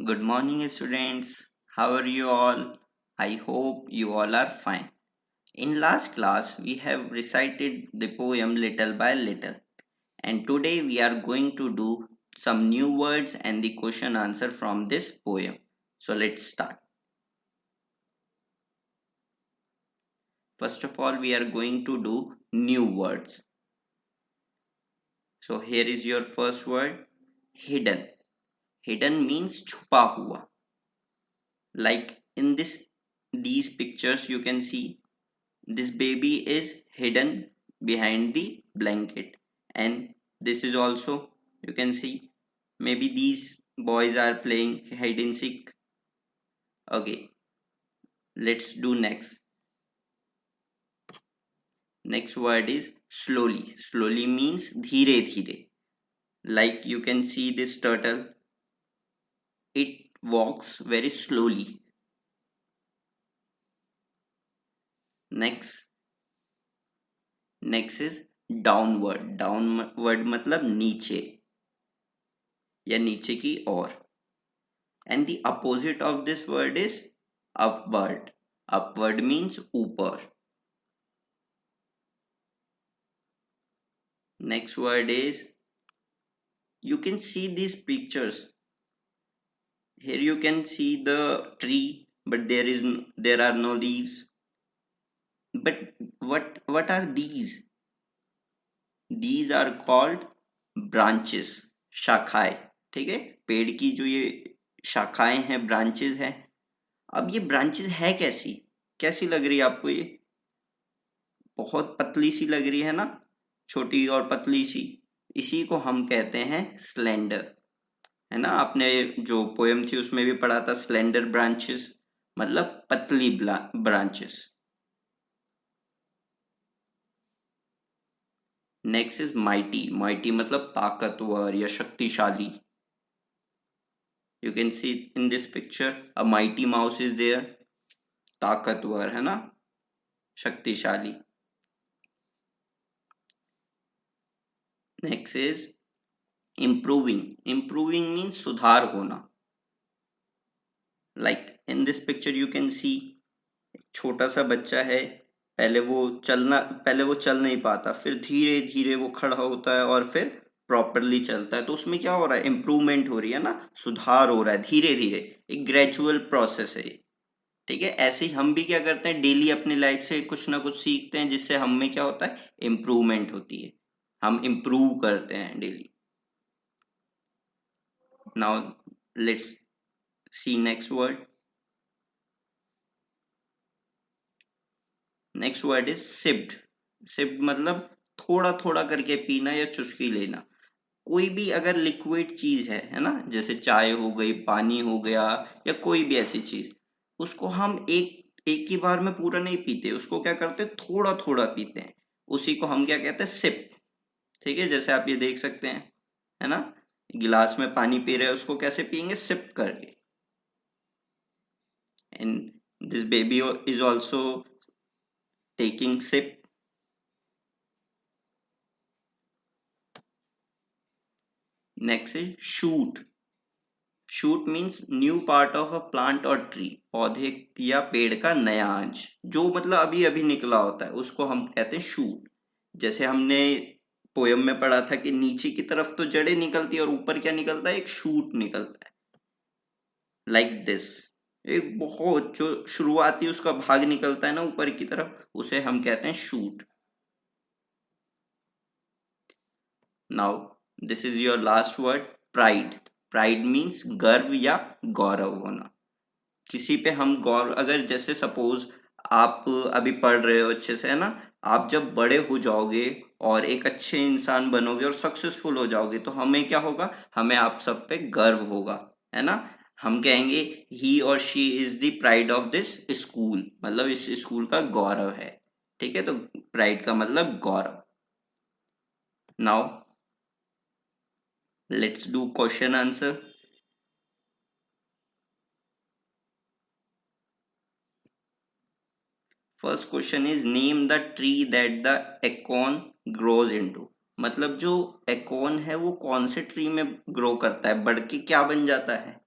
Good morning, students. How are you all? I hope you all are fine. In last class, we have recited the poem little by little, and today we are going to do some new words and the question answer from this poem. So let's start. First of all, we are going to do new words. So here is your first word, hidden. Hidden means छुपा हुआ. Like in these pictures, you can see this baby is hidden behind the blanket, and this is also, you can see, maybe these boys are playing hide and seek. Okay, let's do next word is slowly. Slowly means धीरे धीरे. Like you can see this turtle, it walks very slowly. Next is downward मतलब नीचे या नीचे की ओर. And the opposite of this word is upward. Upward means ऊपर. Next word is, you can see these pictures. Here you can see the tree, but there are no leaves. But what are these? These are called branches. शाखाएं. ठीक है, पेड़ की जो ये शाखाएं हैं, ब्रांचेस हैं. अब ये ब्रांचेस है कैसी लग रही है आपको? ये बहुत पतली सी लग रही है ना, छोटी और पतली सी. इसी को हम कहते हैं स्लेंडर. है ना, आपने जो पोएम थी उसमें भी पढ़ा था स्लेंडर ब्रांचेस मतलब पतली branches. Next is mighty. Mighty मतलब ताकतवर या शक्तिशाली. You can see in this picture a mighty mouse is there. ताकतवर, है ना, शक्तिशाली. Next is improving. Improving means सुधार होना. Like in this picture you can see, छोटा सा बच्चा है. पहले वो चल नहीं पाता, फिर धीरे धीरे वो खड़ा होता है और फिर प्रॉपरली चलता है. तो उसमें क्या हो रहा है? इम्प्रूवमेंट हो रही है ना, सुधार हो रहा है धीरे धीरे. एक ग्रेजुअल प्रोसेस है. ठीक है, ऐसे ही हम भी क्या करते हैं, डेली अपनी लाइफ से कुछ ना कुछ सीखते हैं जिससे हम में क्या होता है, इम्प्रूवमेंट होती है. हम इम्प्रूव करते हैं daily. Now let's see next word. Next word is sipped. Sipped मतलब थोड़ा थोड़ा करके पीना या चुस्की लेना. कोई भी अगर लिक्विड चीज है ना, जैसे चाय हो गई, पानी हो गया, या कोई भी ऐसी चीज, उसको हम एक एक ही बार में पूरा नहीं पीते. उसको क्या करते, थोड़ा थोड़ा पीते हैं. उसी को हम क्या कहते हैं, सिप. ठीक है, जैसे आप ये देख सकते हैं, है ना, गिलास में पानी पी रहे हैं, उसको कैसे पियेंगे, सिप करके. And this baby is also taking sip. Next is shoot. Shoot means new part of a plant or tree. पौधे या पेड़ का नया अंश, जो मतलब अभी अभी निकला होता है, उसको हम कहते हैं शूट. जैसे हमने पोयम में पढ़ा था कि नीचे की तरफ तो जड़ें निकलती है और ऊपर क्या निकलता है, एक शूट निकलता है. Like this. एक बहुत जो शुरुआती उसका भाग निकलता है ना ऊपर की तरफ, उसे हम कहते हैं shoot. Now this is your last word, pride. Pride means गर्व या गौरव होना. किसी पे हम गौरव, अगर जैसे सपोज आप अभी पढ़ रहे हो अच्छे से, है ना, आप जब बड़े हो जाओगे और एक अच्छे इंसान बनोगे और सक्सेसफुल हो जाओगे, तो हमें क्या होगा, हमें आप सब पे गर्व होगा. है ना, हम कहेंगे ही और she is the pride of this school, मतलब इस स्कूल का गौरव है. ठीक है, तो प्राइड का मतलब गौरव. Now let's do question answer. First question is name the tree that the acorn grows into. मतलब जो एकॉन है वो कौन से ट्री में ग्रो करता है, बढ़ के क्या बन जाता है?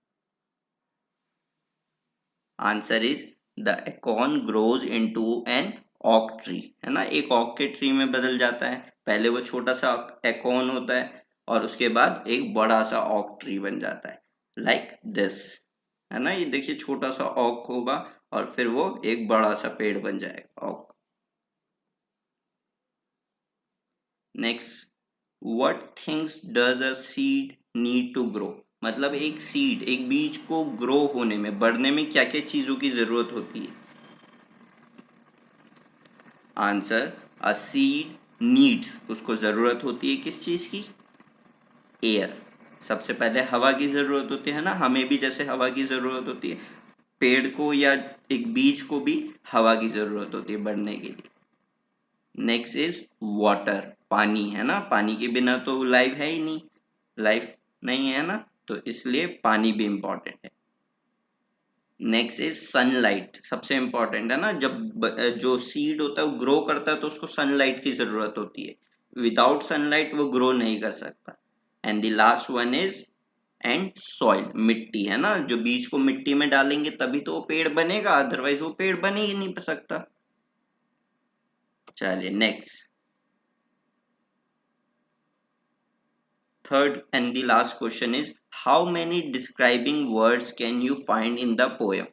Answer is the acorn grows into an oak tree, है ना, एक ऑक के ट्री में बदल जाता है। पहले वो छोटा सा एकॉन होता है और उसके बाद एक बड़ा सा ऑक ट्री बन जाता है, लाइक दिस, है ना। ये देखिए छोटा सा ऑक होगा और फिर वो एक बड़ा सा पेड़ बन जाएगा, oak. Next, what things does a seed need to grow, मतलब एक सीड, एक बीज को ग्रो होने में, बढ़ने में क्या क्या चीजों की जरूरत होती है। आंसर, अ सीड नीड्स, उसको जरूरत होती है किस चीज की, एयर। सबसे पहले हवा की जरूरत होती है ना, हमें भी जैसे हवा की जरूरत होती है, पेड़ को या एक बीज को भी हवा की जरूरत होती है बढ़ने के लिए। नेक्स्ट इज वाटर, पानी, है ना, पानी के बिना तो लाइफ है ही नहीं, लाइफ नहीं है ना, तो इसलिए पानी भी इंपॉर्टेंट है। नेक्स्ट इज सनलाइट, सबसे इंपॉर्टेंट है ना, जब जो सीड होता है वो ग्रो करता है तो उसको सनलाइट की जरूरत होती है, विदाउट सनलाइट वो ग्रो नहीं कर सकता। And the last one is and soil, मिट्टी, है ना, जो बीज को मिट्टी में डालेंगे तभी तो वो पेड़ बनेगा, अदरवाइज वो पेड़ बन ही नहीं सकता। चलिए next, third and the last question is how many describing words can you find in the poem,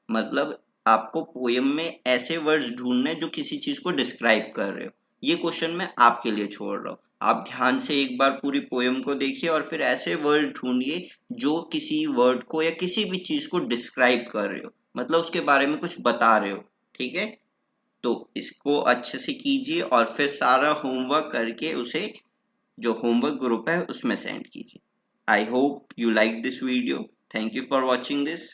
मतलब आपको पोएम में ऐसे वर्ड्स ढूंढने जो किसी चीज को डिस्क्राइब कर रहे हो। ये क्वेश्चन मैं आपके लिए छोड़ रहा हूँ, आप ध्यान से एक बार पूरी पोएम को देखिए और फिर ऐसे वर्ड ढूंढिए जो किसी वर्ड को या किसी भी चीज को डिस्क्राइब कर रहे हो, मतलब उसके बारे में कुछ बता रहे हो। ठीक है, तो इसको अच्छे से कीजिए और फिर सारा होमवर्क करके उसे जो होमवर्क ग्रुप है उसमें सेंड कीजिए। I hope you like this video, thank you for watching this.